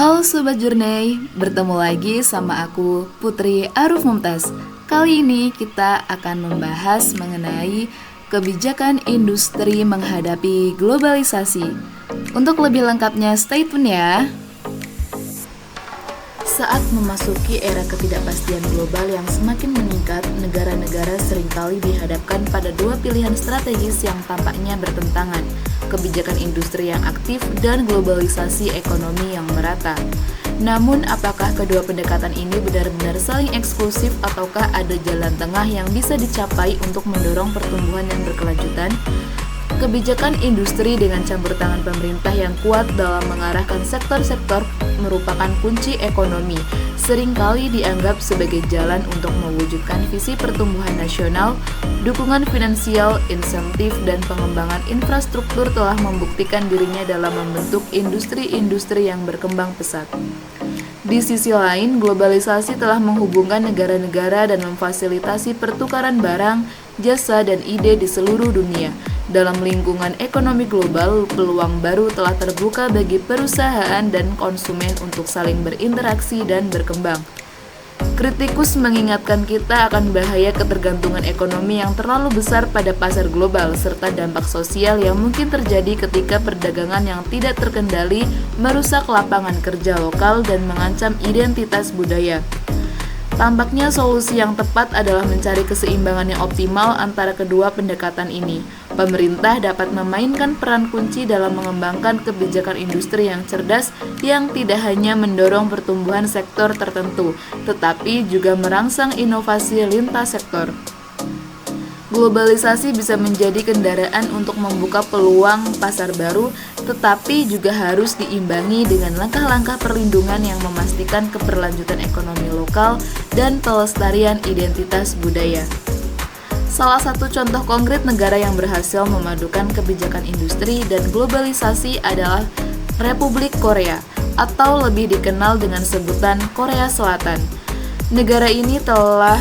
Halo Sobat Journey, bertemu lagi sama aku Putri Aruf Mumtaz. Kali ini kita akan membahas mengenai kebijakan industri menghadapi globalisasi. Untuk lebih lengkapnya stay tune ya. Saat memasuki era ketidakpastian global yang semakin meningkat, negara-negara seringkali dihadapkan pada dua pilihan strategis yang tampaknya bertentangan, kebijakan industri yang aktif dan globalisasi ekonomi yang merata. Namun, apakah kedua pendekatan ini benar-benar saling eksklusif ataukah ada jalan tengah yang bisa dicapai untuk mendorong pertumbuhan yang berkelanjutan? Kebijakan industri dengan campur tangan pemerintah yang kuat dalam mengarahkan sektor-sektor merupakan kunci ekonomi, seringkali dianggap sebagai jalan untuk mewujudkan visi pertumbuhan nasional. Dukungan finansial, insentif, dan pengembangan infrastruktur telah membuktikan dirinya dalam membentuk industri-industri yang berkembang pesat. Di sisi lain, globalisasi telah menghubungkan negara-negara dan memfasilitasi pertukaran barang, jasa, dan ide di seluruh dunia. Dalam lingkungan ekonomi global, peluang baru telah terbuka bagi perusahaan dan konsumen untuk saling berinteraksi dan berkembang. Kritikus mengingatkan kita akan bahaya ketergantungan ekonomi yang terlalu besar pada pasar global, serta dampak sosial yang mungkin terjadi ketika perdagangan yang tidak terkendali merusak lapangan kerja lokal dan mengancam identitas budaya. Tampaknya solusi yang tepat adalah mencari keseimbangan yang optimal antara kedua pendekatan ini. Pemerintah dapat memainkan peran kunci dalam mengembangkan kebijakan industri yang cerdas yang tidak hanya mendorong pertumbuhan sektor tertentu, tetapi juga merangsang inovasi lintas sektor. Globalisasi bisa menjadi kendaraan untuk membuka peluang pasar baru, tetapi juga harus diimbangi dengan langkah-langkah perlindungan yang memastikan keberlanjutan ekonomi lokal dan pelestarian identitas budaya. Salah satu contoh konkret negara yang berhasil memadukan kebijakan industri dan globalisasi adalah Republik Korea, atau lebih dikenal dengan sebutan Korea Selatan. Negara ini telah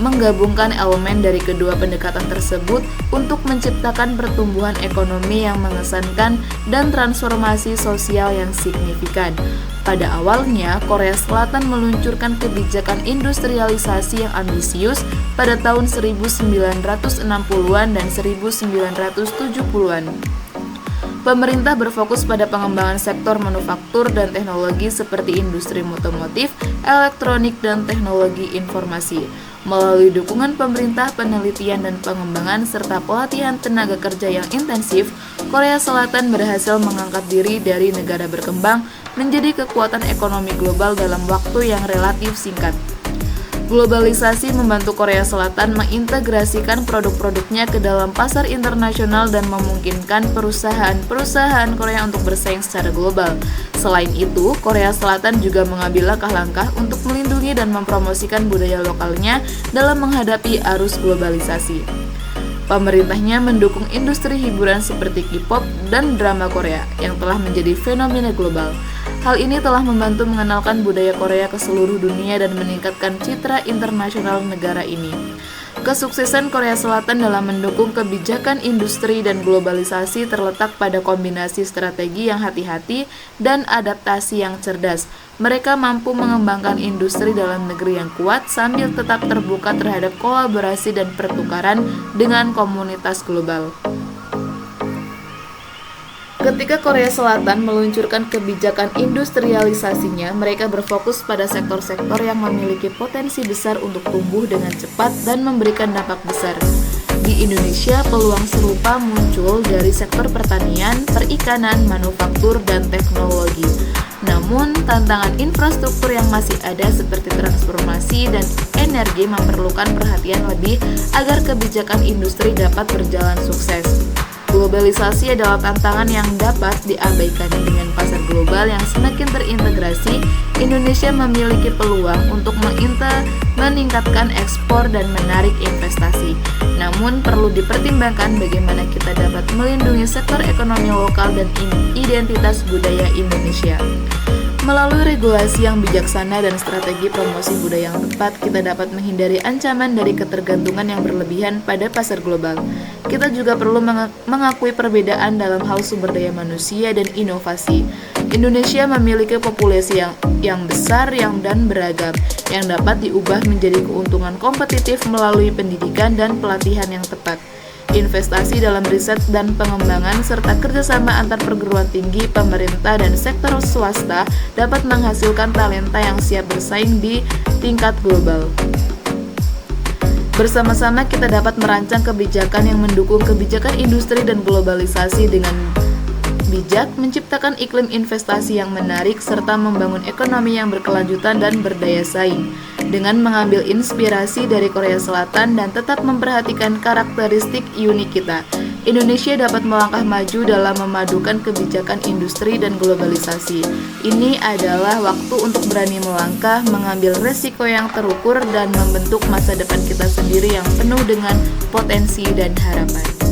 menggabungkan elemen dari kedua pendekatan tersebut untuk menciptakan pertumbuhan ekonomi yang mengesankan dan transformasi sosial yang signifikan. Pada awalnya, Korea Selatan meluncurkan kebijakan industrialisasi yang ambisius pada tahun 1960-an dan 1970-an. Pemerintah berfokus pada pengembangan sektor manufaktur dan teknologi seperti industri otomotif, elektronik, dan teknologi informasi. Melalui dukungan pemerintah, penelitian, dan pengembangan, serta pelatihan tenaga kerja yang intensif, Korea Selatan berhasil mengangkat diri dari negara berkembang menjadi kekuatan ekonomi global dalam waktu yang relatif singkat. Globalisasi membantu Korea Selatan mengintegrasikan produk-produknya ke dalam pasar internasional dan memungkinkan perusahaan-perusahaan Korea untuk bersaing secara global. Selain itu, Korea Selatan juga mengambil langkah-langkah untuk melindungi dan mempromosikan budaya lokalnya dalam menghadapi arus globalisasi. Pemerintahnya mendukung industri hiburan seperti K-pop dan drama Korea yang telah menjadi fenomena global. Hal ini telah membantu mengenalkan budaya Korea ke seluruh dunia dan meningkatkan citra internasional negara ini. Kesuksesan Korea Selatan dalam mendukung kebijakan industri dan globalisasi terletak pada kombinasi strategi yang hati-hati dan adaptasi yang cerdas. Mereka mampu mengembangkan industri dalam negeri yang kuat sambil tetap terbuka terhadap kolaborasi dan pertukaran dengan komunitas global. Ketika Korea Selatan meluncurkan kebijakan industrialisasinya, mereka berfokus pada sektor-sektor yang memiliki potensi besar untuk tumbuh dengan cepat dan memberikan dampak besar. Di Indonesia, peluang serupa muncul dari sektor pertanian, perikanan, manufaktur, dan teknologi. Namun, tantangan infrastruktur yang masih ada seperti transformasi dan energi memerlukan perhatian lebih agar kebijakan industri dapat berjalan sukses. Globalisasi adalah tantangan yang dapat diabaikan dengan pasar global yang semakin terintegrasi. Indonesia memiliki peluang untuk meningkatkan ekspor dan menarik investasi. Namun perlu dipertimbangkan bagaimana kita dapat melindungi sektor ekonomi lokal dan identitas budaya Indonesia. Melalui regulasi yang bijaksana dan strategi promosi budaya yang tepat, kita dapat menghindari ancaman dari ketergantungan yang berlebihan pada pasar global. Kita juga perlu mengakui perbedaan dalam hal sumber daya manusia dan inovasi. Indonesia memiliki populasi yang besar dan beragam, yang dapat diubah menjadi keuntungan kompetitif melalui pendidikan dan pelatihan yang tepat. Investasi dalam riset dan pengembangan serta kerjasama antar perguruan tinggi, pemerintah, dan sektor swasta dapat menghasilkan talenta yang siap bersaing di tingkat global. Bersama-sama kita dapat merancang kebijakan yang mendukung kebijakan industri dan globalisasi dengan bijak, menciptakan iklim investasi yang menarik, serta membangun ekonomi yang berkelanjutan dan berdaya saing. Dengan mengambil inspirasi dari Korea Selatan dan tetap memperhatikan karakteristik unik kita, Indonesia dapat melangkah maju dalam memadukan kebijakan industri dan globalisasi. Ini adalah waktu untuk berani melangkah, mengambil resiko yang terukur, dan membentuk masa depan kita sendiri yang penuh dengan potensi dan harapan.